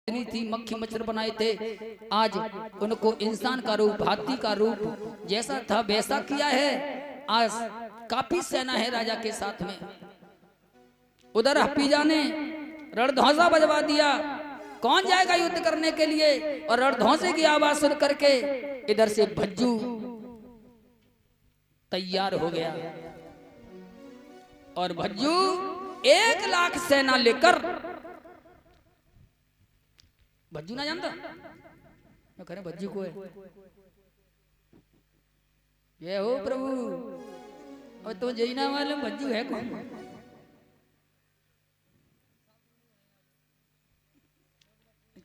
थी, मक्खी मच्छर बनाए थे, आज उनको इंसान का रूप, हाथी का रूप जैसा था वैसा किया है। आज काफी सेना है राजा के साथ में। उधर हपीजा ने रणध्वजा बजवा दिया, कौन जाएगा युद्ध करने के लिए, और रणध्वजे की आवाज सुन करके इधर से भज्जू तैयार हो गया और भज्जू 1 लाख सेना लेकर, भज्जू ना जानता, मैं कह रहा भज्जू को है, ये हो प्रभु, और तो जय ना मालूम भज्जू है कौन।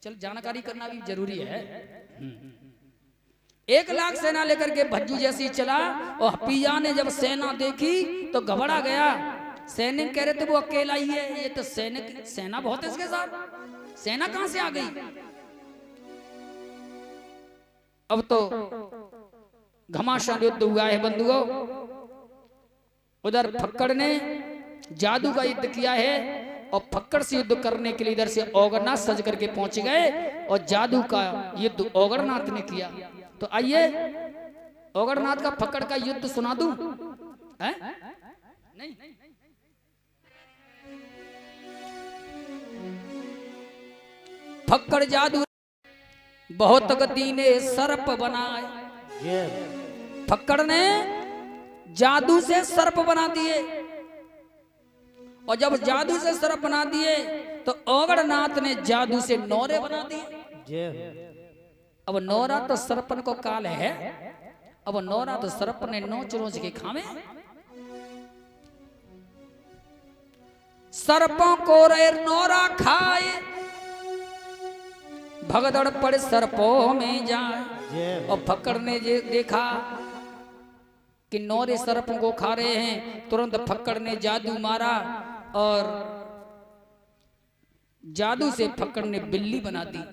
चल जानकारी करना भी जरूरी है। 1 लाख सेना लेकर के भज्जू जैसी चला, और हपीजा ने जब सेना देखी तो घबरा गया। सैनिक कह रहे थे वो अकेला ही है, ये तो सैनिक सेना बहुत है इसके साथ, सेना कहां से आ गई। अब तो घमासान युद्ध हुआ है बंधुओं। उधर फक्कड़ ने जादू का युद्ध किया है, और फक्कड़ से युद्ध करने के लिए इधर से औगरनाथ सज करके पहुंच गए, और जादू का युद्ध औगरनाथ ने किया। तो आइए औगरनाथ का फक्कड़ का युद्ध सुना दूं, है? नहीं, फक्कड़ जादू बहुत गति ने सर्प बनाए। फक्कड़ ने जादू से सर्प बना दिए, और जब जादू से सर्प बना दिए तो औगरनाथ ने जादू से नौरे बना दिए। अब नौरा तो सर्पन को काल है, अब नौरा तो सर्प ने नोच नोच के खावे। सर्पों को रे नौरा खाए, भगदड़ पड़े सर्पों में जाए। और फक्कड़ ने देखा कि नौरे सर्पों को खा रहे हैं, तुरंत फक्कड़ ने जादू मारा, और जादू से फक्कड़ ने बिल्ली बना दी।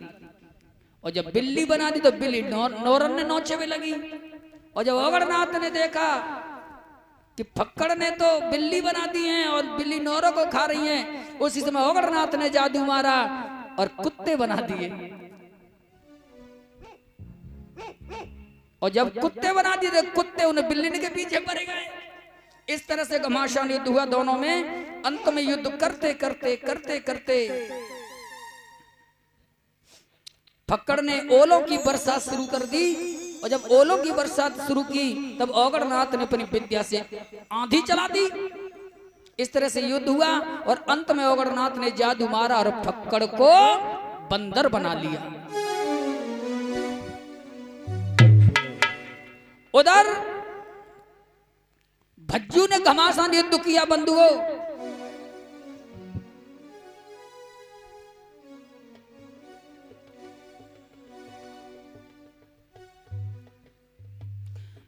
और जब बिल्ली बना दी तो बिल्ली नौरन ने नोचे में लगी। और जब औगरनाथ ने देखा कि फक्कड़ ने तो बिल्ली बना दी है और बिल्ली नौरों को खा रही है, उसी समय औगरनाथ ने जादू मारा और कुत्ते बना दिए। और जब कुत्ते बना दिए तो कुत्ते उन्हें बिल्ली के पीछे पड़ गए। इस तरह से घमासान युद्ध हुआ दोनों में। अंत में युद्ध करते करते करते करते फक्कड़ ने ओलों की बरसात शुरू कर दी, और जब ओलों की बरसात शुरू की तब औगरनाथ ने अपनी विद्या से आंधी चला दी। इस तरह से युद्ध हुआ, और अंत में औगरनाथ ने जादू मारा और फक्कड़ को बंदर बना लिया। उधर भज्जू ने घमासान युद्ध किया बंधुओं।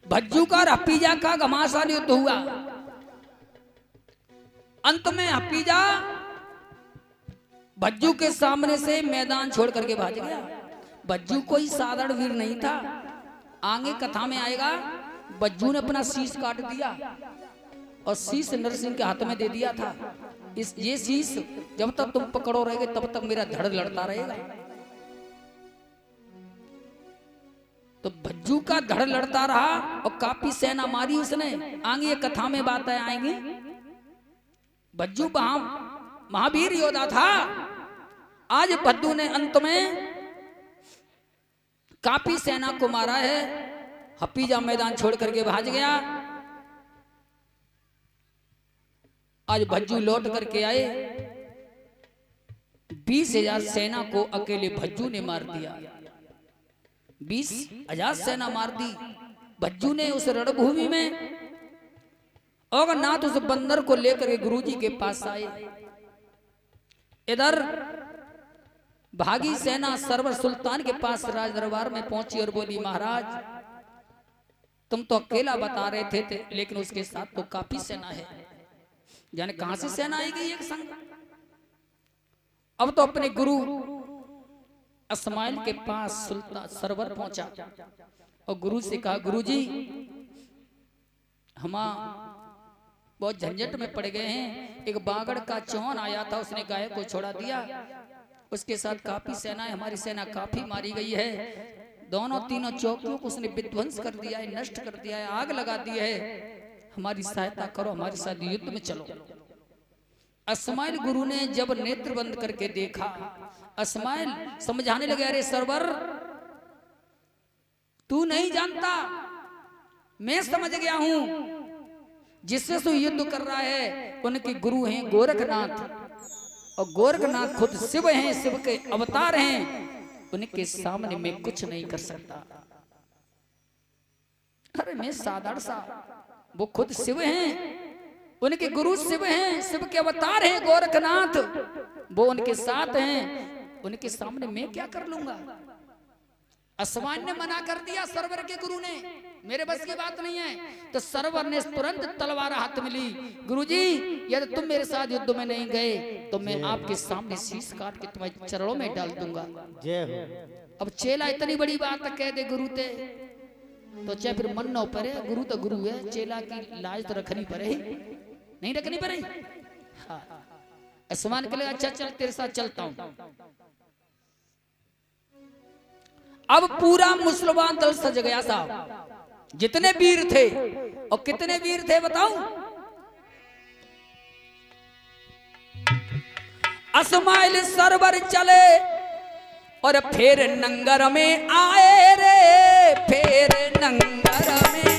भज्जू का और हपीजा का घमासान युद्ध हुआ। अंत में हपीजा भज्जू के सामने से मैदान छोड़ करके भाग गया। भज्जू कोई साधारण वीर नहीं था, आगे कथा में आएगा। भज्जू ने अपना शीश काट दिया और शीश नरसिंह के हाथ में दे दिया था। ये शीश जब तक तुम पकड़ो रहेगे तब तक मेरा धड़ लड़ता रहेगा। तो भज्जू का धड़ लड़ता रहा और काफी सेना मारी उसने। आगे ये कथा में बातें आएंगी। भज्जू महावीर योद्धा था। आज भज्जू ने अंत में काफी सेना को मारा है। हपीजा मैदान छोड़ करके भाग गया। आज भज्जू लौट करके आए, 20,000 सेना को अकेले भज्जू ने मार दिया। 20,000 सेना मार दी भज्जू ने उस रणभूमि में। औगरनाथ उस बंदर को लेकर के गुरुजी के पास आए। इधर भागी सेना सरवर सुल्तान के पास राज दरबार में पहुंची और बोली, महाराज तुम तो अकेला बता रहे थे, लेकिन उसके साथ तो काफी सेना है, जाने कहां से सेना आएगी एक संग। अब तो अपने गुरु इस्माइल के पास सुल्तान सरवर पहुंचा और गुरु से कहा, गुरुजी हम बहुत झंझट में पड़ गए हैं। एक बागड़ का चौहान आया था, उसने गाय को छोड़ा दिया उसके साथ काफी सेना है, हमारी सेना काफी मारी गई है। दोनों तीनों चौकियों को उसने विध्वंस कर दिया है, नष्ट कर दिया है, आग लगा दी है। हमारी सहायता करो, हमारे साथ युद्ध में चलो। अस्माइल गुरु ने जब नेत्र बंद करके देखा, अस्माइल समझाने लगे, अरे सरवर तू नहीं जानता, मैं समझ गया हूं। जिससे तू युद्ध कर रहा है उनके गुरु हैं गोरखनाथ, और गोरखनाथ खुद शिव हैं, शिव के अवतार हैं। उनके सामने मैं कुछ नहीं कर सकता। अरे मैं साधारण सा, वो खुद शिव हैं, उनके गुरु शिव हैं, शिव के अवतार हैं गोरखनाथ, वो उनके साथ हैं, उनके सामने मैं क्या कर लूंगा। अस्मान ने मना कर दिया सरवर के गुरु ने, मेरे बस की बात नहीं है। तो सरवर ने तुरंत तलवार हाथ में ली, गुरुजी यदि तुम मेरे साथ युद्ध में नहीं गए तो मैं आपके सामने शीश काट के तुम्हारे चरणों में डाल दूंगा। जय हो। अब चेला इतनी बड़ी बात कह दे गुरु ते, तो चाहे फिर मन न पड़े, गुरु तो गुरु है, चेला की लाज तो रखनी पड़े, नहीं रखनी पड़े। हाँ, अस्मान के लिए अच्छा चल तेरे साथ चलता हूं। अब पूरा मुसलमान दल सज गया साहब, जितने वीर थे, और कितने वीर थे बताऊं। अस्माइल सरवर चले और फिर नंगर में आए रे, फिर नंगर में।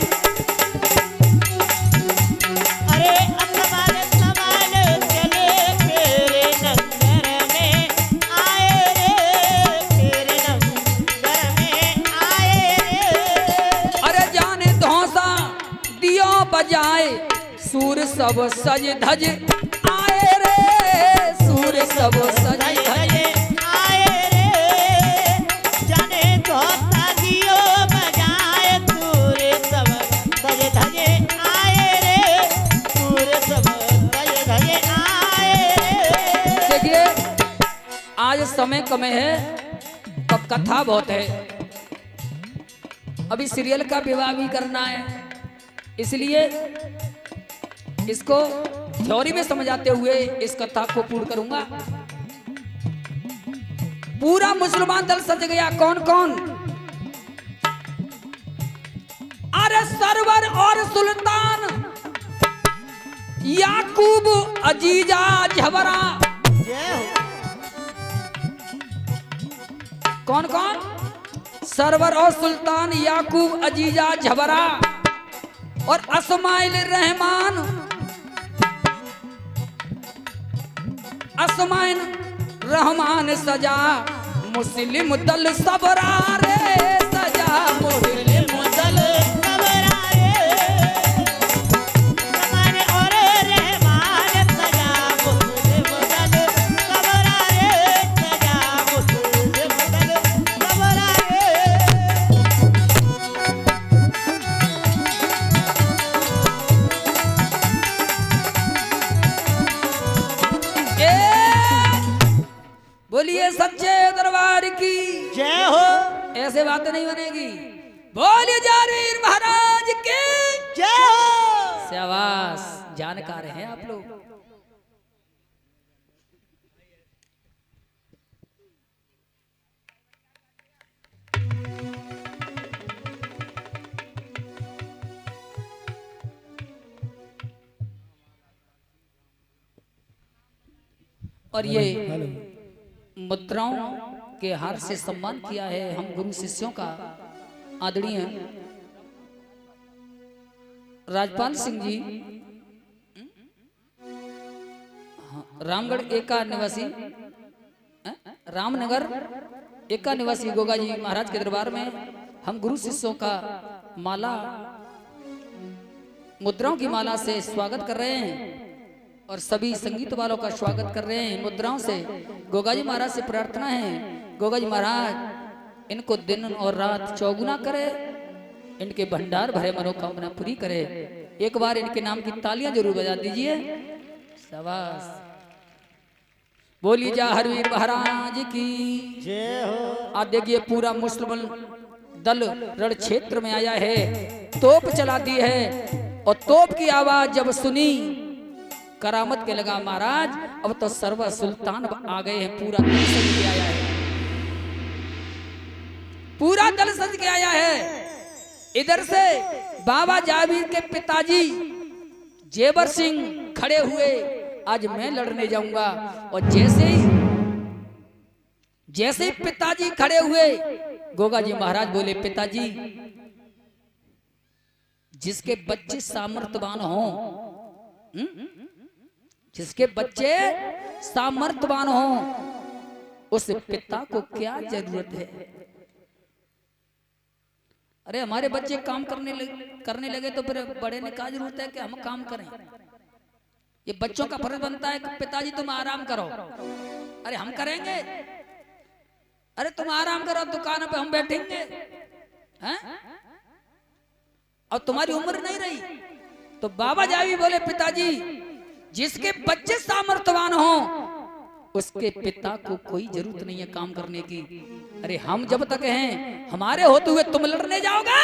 अरे अस्माइल सरवर चले फिर नंगर में आए रे, फिर नंगर में आए रे। अरे जाने धौसा दियो बजाए, सूर सब सज धज आए रे, सूर सब सज धज आए रे। जाने धौसा दियो बजाए, सूर सब सज धज आए रे, सूर सब सज धज आए रे। देखिए आज समय कम है तो कथा बहुत है, अभी सीरियल का विवाह भी करना है, इसलिए इसको थ्योरी में समझाते हुए इस कथा को पूर्ण करूंगा। पूरा मुसलमान दल सज गया, कौन कौन। अरे सरवर और सुल्तान, याकूब अजीजा झबरा। कौन कौन, सरवर और सुल्तान, याकूब अजीजा झबरा और अस्माइल रहमान। अस्माइल रहमान सजा मुस्लिम दल सबरा रे, सजा मुस्लिम दल सबरा रे। रहमान और रहमान सजा मुस्लिम दल सबरा रे, सजा मुस्लिम दल सबरा ए, बोलिए सच्चे दरबार की जय हो। ऐसे बातें नहीं बनेगी। बोलिए जारीर महाराज की जय हो। शाबाश, जानकार हैं आप लोग। और ये मुद्राओं के हार से सम्मान किया है हम गुरु शिष्यों का। आदरणीय राजपाल सिंह जी, रामगढ़ एका निवासी, रामनगर एका निवासी गोगा जी महाराज के दरबार में हम गुरु शिष्यों का माला, मुद्राओं की माला से स्वागत कर रहे हैं और सभी संगीत वालों का स्वागत कर रहे हैं मुद्राओं से। गोगा जी महाराज से प्रार्थना है, गोगा जी महाराज इनको दिन और रात चौगुना करे, इनके भंडार भरे मनोकामना पूरी करे। एक बार इनके नाम की तालियां जरूर बजा दीजिए। शाबाश, बोली जा हरवीर महाराज की जय हो। आप देखिए पूरा मुसलमान दल रण क्षेत्र में आया है, तोप चला दी है और तोप की आवाज जब सुनी करामत के लगा महाराज अब तो सर्व सुल्तान आ गए हैं, पूरा दल सज गया दल सज के आया है। इधर से बाबा जावीर के पिताजी जेवर सिंह खड़े हुए, आज मैं लड़ने जाऊंगा। और जैसे ही पिताजी खड़े हुए, गोगा जी महाराज बोले, पिताजी जिसके बच्चे सामर्थ्यवान हों, जिसके बच्चे सामर्थ्यवान हों, उस पिता को क्या जरूरत है। अरे हमारे बच्चे काम करने लगे तो फिर बड़े ने क्या जरूरत है कि हम काम करें। ये बच्चों का फर्ज बनता है कि पिताजी तुम आराम करो। अरे हम करेंगे, अरे तुम आराम करो, दुकान पे हम बैठेंगे हैं? और तुम्हारी उम्र नहीं रही। तो बाबा जावी बोले, पिताजी जिसके बच्चे सामर्थ्यवान हो उसके पिता को कोई जरूरत नहीं है काम करने की। अरे हम जब तक हैं, हमारे होते हुए तुम लड़ने जाओगे?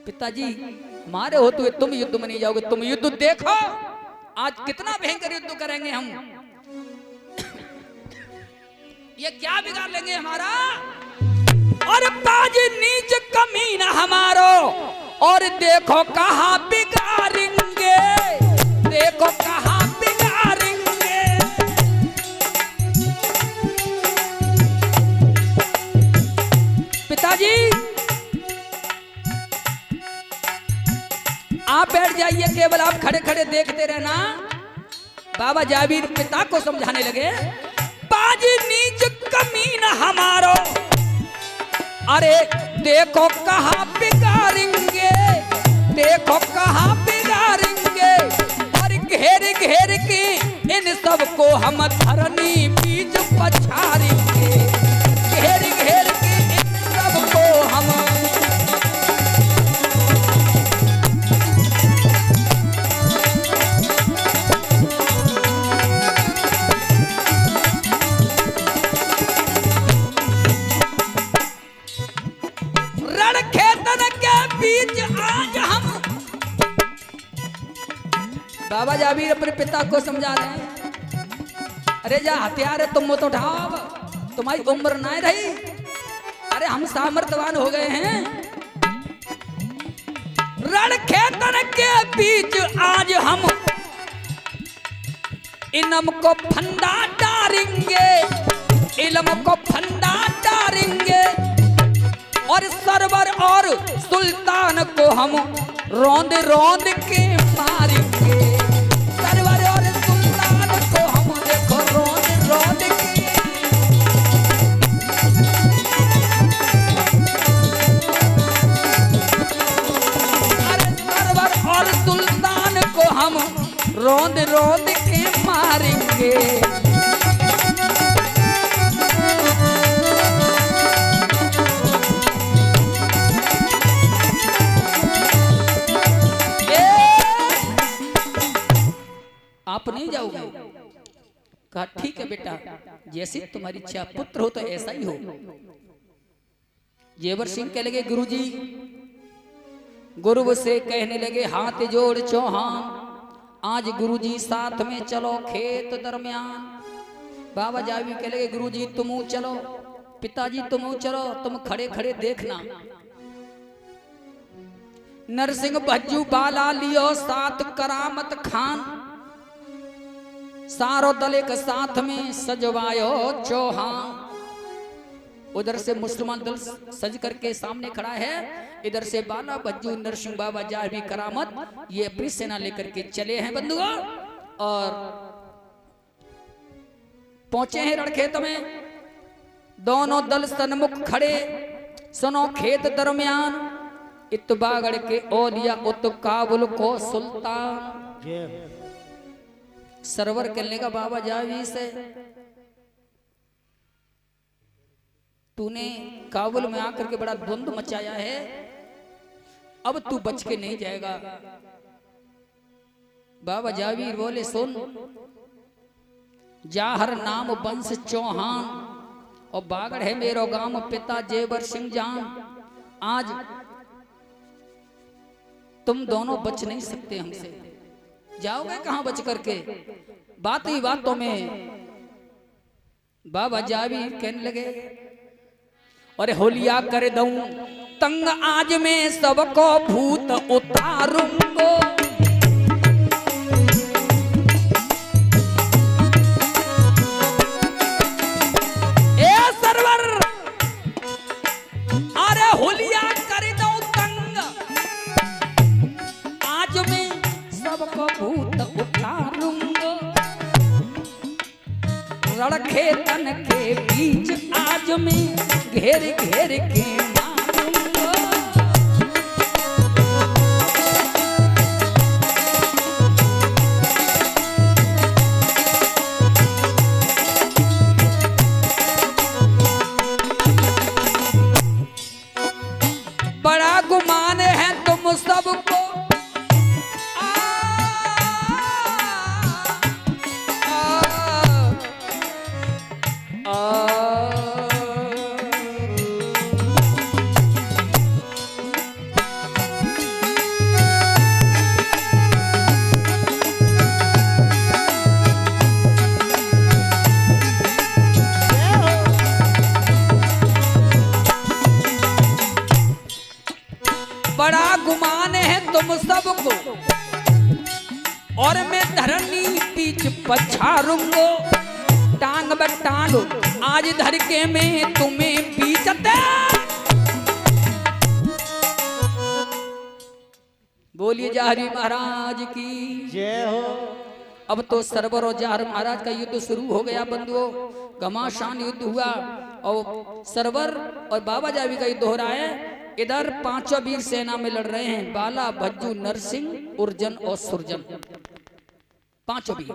पिताजी हमारे होते हुए तुम युद्ध में नहीं जाओगे। तुम युद्ध देखो, आज कितना भयंकर युद्ध करेंगे हम। ये क्या बिगाड़ लेंगे हमारा? और बाजी नीच कमीना हमारो, और देखो कहां बिगाड़ेंगे, देखो कहां बिगाड़ेंगे। पिताजी आप बैठ जाइए, केवल आप खड़े खड़े देखते रहना। बाबा जावीर पिता को समझाने लगे, बाजी नीच कमीना हमारो, अरे देखो कहां बिगाड़ेंगे, देखो कहां बिगाड़ेंगे। और घेर घेर के इन सबको हम धरनी बीच पछाड़ेंगे, घेर घेर के इन सबको हम। बाबा जावीर अपने पिता को समझा रहे हैं, अरे जा हथियार है तुम तो उठाओ, तुम्हारी उम्र ना रही। अरे हम सामर्थ्यवान हो गए हैं। रण खेतन के बीच आज हम इलम को फंदा डालेंगे, इलम को फंदा डालेंगे। और सरवर और सुल्तान को हम रौंद रौंद के मारेंगे, सरवर और सुल्तान को हम देखो रौंद रौंद के। अरे सरवर और सुल्तान को हम रौंद रौंद के मारेंगे। आप नहीं जाओगे? कहा ठीक है बेटा, जैसी तुम्हारी इच्छा, पुत्र हो तो ऐसा ही हो। जेवर सिंह कह लगे, गुरुजी, गुरु से कहने लगे, हाथ जोड़ चौहान, आज गुरुजी साथ में चलो खेत दरमियान। बाबा जावी कह लगे, गुरुजी तुम चलो, पिताजी तुम चलो, तुम खड़े खड़े देखना। नरसिंह भज्जू बाला लियो साथ करामत खान, सारो दल एक साथ में सजवायो चौहान। उधर से मुसलमान दल सज करके सामने खड़ा है, इधर से बाला भज्जू नरसिंह बाबा जावी करामत ये अपनी सेना लेकर के चले हैं बंधुओं, और पहुंचे हैं रणखेत में। दोनों दल सन्मुख खड़े, सुनो खेत दरमियान, इतबागढ़ के ओलिया उत काबुल को सुल्तान। सरवर कहने का, बाबा जावी से, तूने काबुल में आकर के बड़ा द्वंद्व मचाया है, अब तू बच के नहीं जाएगा। बाबा जावीर बोले, सुन, जाहर नाम वंश चौहान, और बागड़ है मेरो गांव पिता जेवर सिंह जान। आज तुम दोनों बच नहीं सकते हमसे, जाओगे कहां बच करके। बात ही बातों में बाबा जावी कहने लगे, अरे होलिया कर दूं तंग आज मैं सबको भूत उतारूंगो। ए सरवर अरे होलिया कर दूं तंग आज मैं सबको भूत उतारूंगो। रड़खे तन के बीच आज मैं घेर घेर के मारूंगा। बड़ा गुमान है तुम सबको बड़ा गुमान है तुम सबको और मैं धरनी पीछ पछारूंगो। टांग में टांग आज धर के मैं तुम्हें बीचते। बोलिए जहरी महाराज की जय हो। अब तो सरवर और जहर महाराज का युद्ध शुरू हो गया बंधुओं। घमासान युद्ध हुआ और सरवर और बाबा जावी का युद्ध हो रहा है। इधर पांचों वीर सेना में लड़ रहे हैं, बाला भज्जू नरसिंह उर्जन और सुरजन। पांचों वीर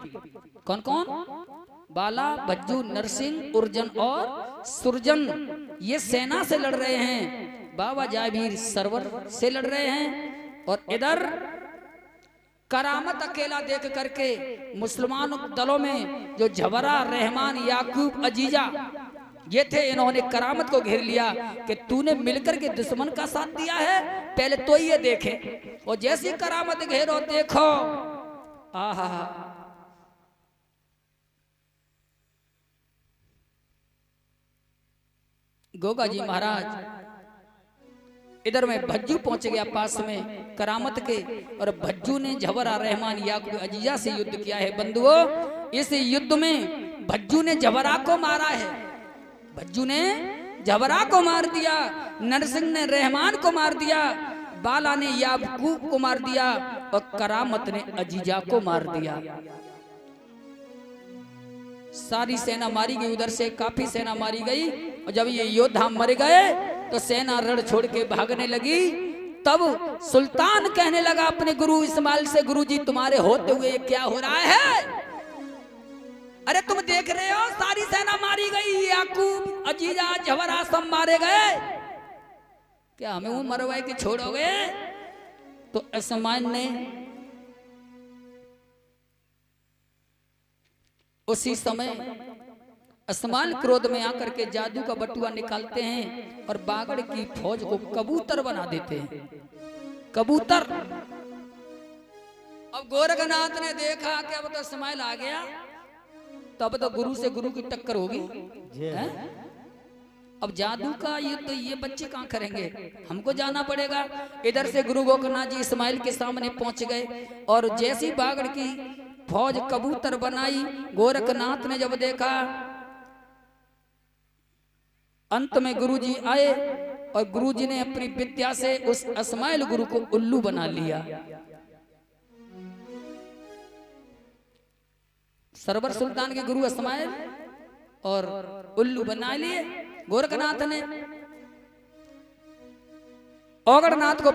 कौन कौन? बाला भज्जू नरसिंह उर्जन और सुरजन ये सेना से लड़ रहे हैं। बाबा जावीर सरवर से लड़ रहे हैं। और इधर करामत अकेला देख करके मुसलमान दलों में जो झवरा रहमान याकूब अजीजा ये थे, इन्होंने करामत को घेर लिया कि तूने मिलकर के दुश्मन का साथ दिया है, पहले तो ये देखे। और जैसी करामत घेरो देखो आहा गोगा जी महाराज इधर में भज्जू पहुंच गया पास में करामत के। और भज्जू ने झवरा रहमान याकूब अजीजा से युद्ध किया है बंधुओं। इस युद्ध में भज्जू ने झवरा को मारा है। भज्जू ने झवरा को मार दिया, नरसिंह ने रहमान को मार दिया, बाला ने याकूब को मार दिया और करामत ने अजीजा को मार दिया। सारी सेना मारी गई, उधर से काफी सेना मारी गई। और जब ये योद्धा मर गए तो सेना रण छोड़ के भागने लगी। तब सुल्तान कहने लगा अपने गुरु इस्माइल से, गुरु जी तुम्हारे होते हुए ये क्या हो रहा है? अरे तुम देख रहे हो सारी सेना मारी गई, याकूब अजीजा झवरा सब मारे गए, क्या हमें वो मरवाए के छोड़ोगे? तो इस्माइल ने उसी समय इस्माइल क्रोध में आकर के जादू का बटुआ निकालते हैं और बागड़ की फौज को कबूतर बना देते हैं। कबूतर। अब गोरखनाथ ने देखा कि अब तो इस्माइल आ गया, तब तो गुरु से गुरु की टक्कर होगी। अब जादू का युद्ध ये बच्चे कहां करेंगे, हमको जाना पड़ेगा। इधर से गुरु गोरखनाथ जी इस्माइल के सामने पहुंच गए और जैसी बागड़ की फौज कबूतर बनाई, गोरखनाथ ने जब देखा, अंत में गुरुजी आए और गुरुजी ने अपनी विद्या से उस इस्माइल गुरु को उल्लू बना लिया। सरवर सुल्तान के गुरु इस्माइल और उल्लू बना लिए गोरखनाथ ने। औगड़नाथ को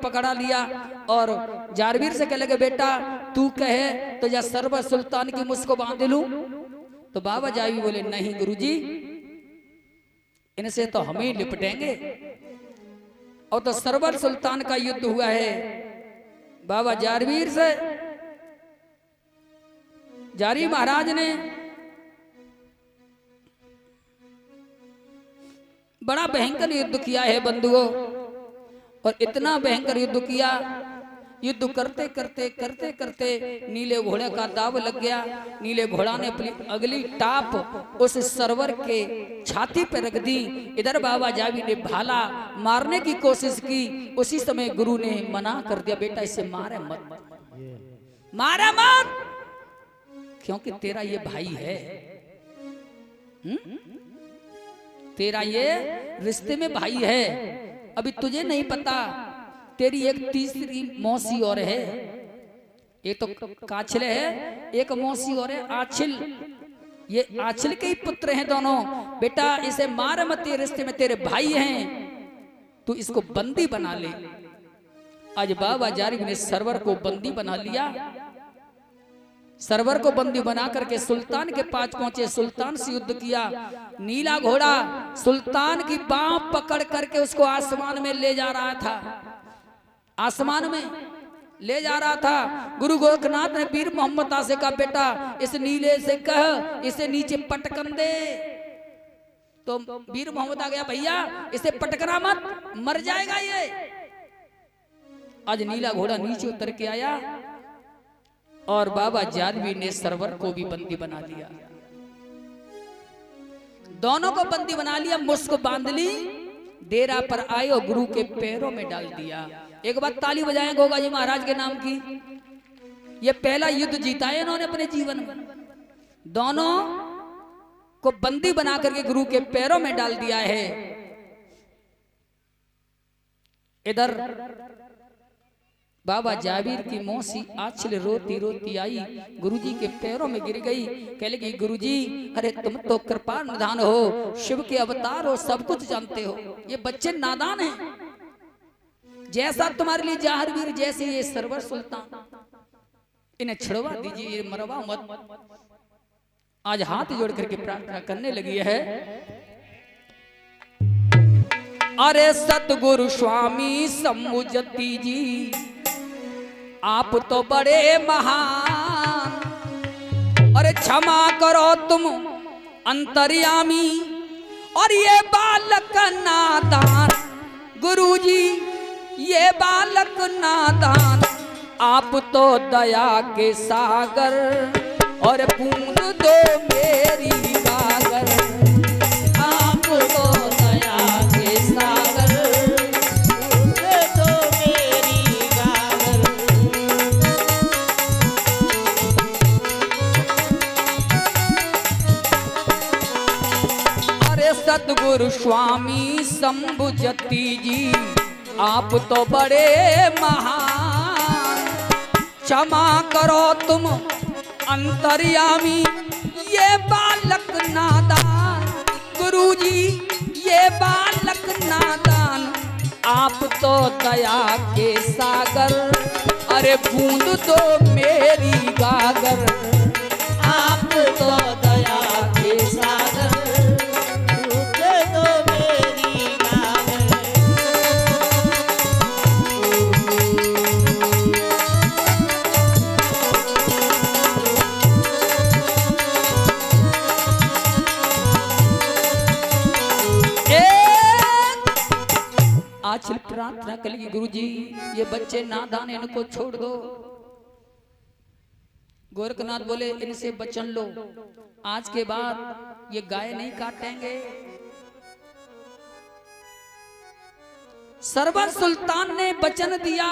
पकड़ा लिया और जारवीर से कह लगे बेटा तू कहे तो या सरवर सुल्तान की मुझको बांध लूं। तो बाबा जावी बोले नहीं गुरुजी, इनसे तो हम ही लिपटेंगे। और तो सरवर सुल्तान का युद्ध हुआ है बाबा जारवीर से। जारी महाराज ने बड़ा भयंकर युद्ध किया है बंधुओं, और इतना भयंकर युद्ध किया युद्ध करते करते करते करते नीले घोड़े का दाव लग गया। नीले घोड़ा ने अपनी अगली टाप उस सरवर के छाती पर रख दी। इधर बाबा जावी ने भाला मारने की कोशिश की। उसी समय गुरु ने मना कर दिया, बेटा इसे मारे मत, मारा मत, क्योंकि तेरा ये भाई है। तेरा ये रिश्ते में भाई है। अभी तुझे नहीं पता, तेरी एक तीसरी मौसी और है। एक तो काछले है, एक मौसी और है आछिल। ये आछिल के ही पुत्र हैं दोनों। बेटा इसे मार मत, ये रिश्ते में तेरे भाई हैं, तू इसको बंदी बना ले। आज बाबा जारिब ने सरवर को बंदी बना लिया। सरवर को बंदी बना करके सुल्तान के पास पहुंचे, सुल्तान से युद्ध किया। नीला घोड़ा सुल्तान की बांह पकड़ करके उसको आसमान में ले जा रहा था, आसमान में ले जा रहा था। गुरु गोरखनाथ ने पीर मोहम्मद आसे का, बेटा इस नीले से कह इसे नीचे पटकन दे। तो पीर मोहम्मद आ गया, भैया इसे पटकना मत, मर जाएगा ये। आज नीला घोड़ा नीचे उतर के आया और बाबा जादवी ने सरवर को भी बंदी बना लिया। दोनों को बंदी बना लिया, मुस्क बांध ली, डेरा पर आए और गुरु के पैरों में डाल दिया। एक बार ताली बजाएं गोगा जी महाराज के नाम की। ये पहला युद्ध जीता है इन्होंने अपने जीवन में। दोनों को बंदी बना करके गुरु के पैरों में डाल दिया है। इधर बाबा जाबिर की मौसी आछिल रोती रोती आई, गुरुजी के पैरों में गिर गई। कह लगी, गुरुजी अरे तुम तो कृपा निधान हो, शिव के अवतार हो, सब कुछ जानते हो, ये बच्चे नादान हैं। जैसा तुम्हारे लिए जहारवीर, जैसे ये सरवर सुल्तान, इन्हें छुड़वा दीजिए, ये मरवा मत। आज हाथ जोड़ करके प्रार्थना करने लगी है। अरे सतगुरु स्वामी शंभुजती जी, आप तो बड़े महान, अरे क्षमा करो तुम अंतर्यामी, और ये बालक नादान, गुरुजी ये बालक नादान, आप तो दया के सागर, और बूंद दो मेरी गागर, आप तो दया के सागर, बूंद दो मेरी गागर। अरे सतगुरु स्वामी शंभुजती जी, आप तो बड़े महान, क्षमा करो तुम अंतर्यामी, ये बालक नादान, गुरुजी ये बालक नादान, आप तो दया के सागर, अरे बूंद दो मेरी गागर, आप तो दया के सागर, बूंद दो मेरी गागर। आछिल प्रार्थना करेगी, गुरुजी ये बच्चे नादान, इनको छोड़ दो। गोरखनाथ बोले, इनसे वचन लो, आज के बाद ये गाय नहीं काटेंगे। सरवर सुल्तान ने वचन दिया,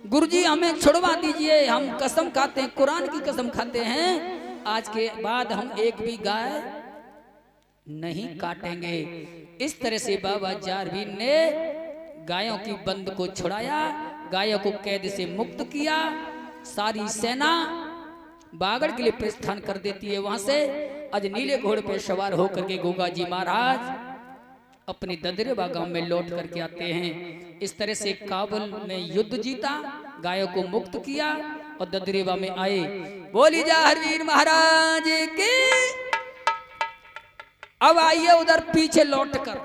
गुरुजी हमें छुड़वा दीजिए, हम कसम खाते हैं, कुरान की कसम खाते हैं, आज के बाद हम एक भी गाय नहीं काटेंगे। इस तरह से बाबा जारवीर ने गायों की बंद को छुड़ाया, गायों को कैद से मुक्त किया। सारी सेना बागड़ के लिए प्रस्थान कर देती है। वहां से आज नीले घोड़े पर सवार होकर के गोगा जी महाराज अपनी ददरेवा गांव में लौट करके आते हैं। इस तरह से काबुल में युद्ध जीता, गायों को मुक्त किया और ददरेवा में आए। बोली जाहरवीर महाराज की। अब आइए उधर पीछे लौट कर